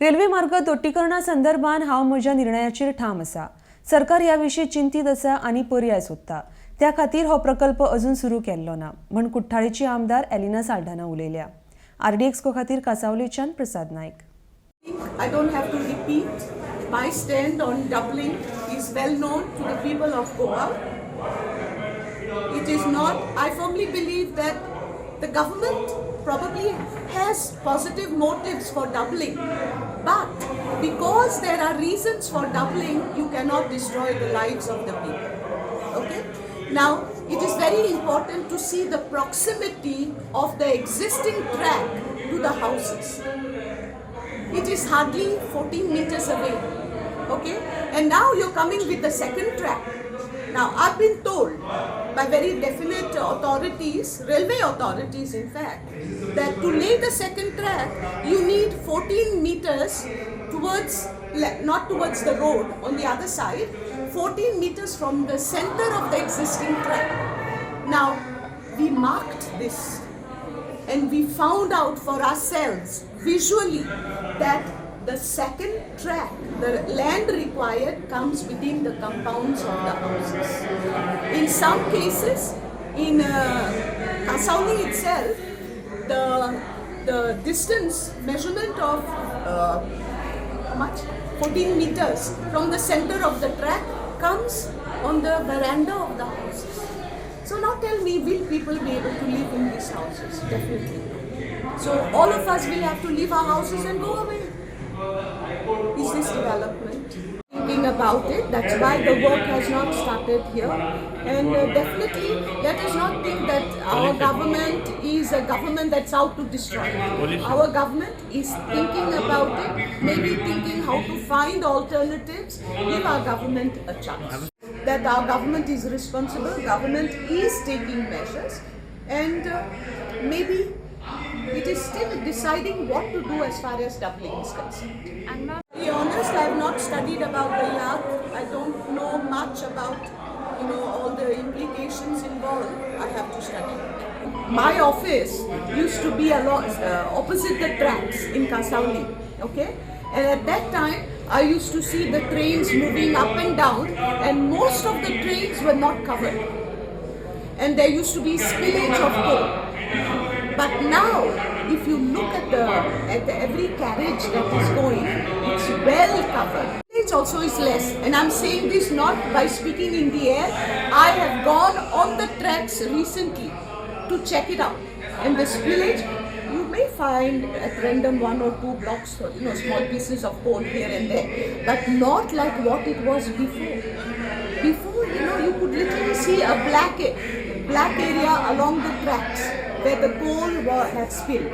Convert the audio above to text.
Railway मार्ग दोट्टीकरणा संदर्भात हांव म्हज्या निर्णयाचेर ठाम आसा. सरकार ह्या विशीं चिंतीत आसा आनी पर्याय सोदता. त्या खातीर हो प्रकल्प अजून सुरू केल्लो ना म्हण कुठ्ठाळेची आमदार एलिना साल्ढाना उलयल्या. RDX खातीर कासावलेच्यान प्रसाद नायक. I don't have to repeat. My stand on doubling is well known to the people of Goa. It is not, I firmly believe that the government probably has positive motives for doubling, but because there are reasons for doubling, you cannot destroy the lives of the people. Okay? Now, it is very important to see the proximity of the existing track to the houses. It is hardly 14 meters away. Okay? And now you're coming with the second track. Now, I've been told by very definite authorities, railway authorities in fact, that to lay the second track, you need 14 meters towards, not towards the road, on the other side, 14 meters from the center of the existing track. Now, we marked this and we found out for ourselves visually that the second track, the land required comes within the compounds of the houses. In some cases, in Kasauli itself, the distance measurement of how much? 14 meters from the center of the track comes on the veranda of the houses. So now tell me, will people be able to live in these houses? Definitely. So all of us will have to leave our houses and go away. Is this development? Thinking about it, that's why the work has not started here. And definitely, let us not think that our government is a government that's out to destroy. Our government is thinking about it, maybe thinking how to find alternatives, give our government a chance. That our government is responsible, government is taking measures, and maybe it is still deciding what to do as far as doubling is concerned. To be honest, I have not studied about the yacht. I don't know much about, all the implications involved. I have to study. My office used to be opposite the tracks in Kasauli, okay? And at that time, I used to see the trains moving up and down, and most of the trains were not covered. And there used to be spillage of coal. But now, if you look at every carriage that is going, it's well covered. It also is less, and I'm saying this not by speaking in the air. I have gone on the tracks recently to check it out, and the spillage, you may find at random 1 or 2 blocks, small pieces of coal here and there, but not like what it was before. Before, you could literally see a black area along the tracks where the coal had spilled.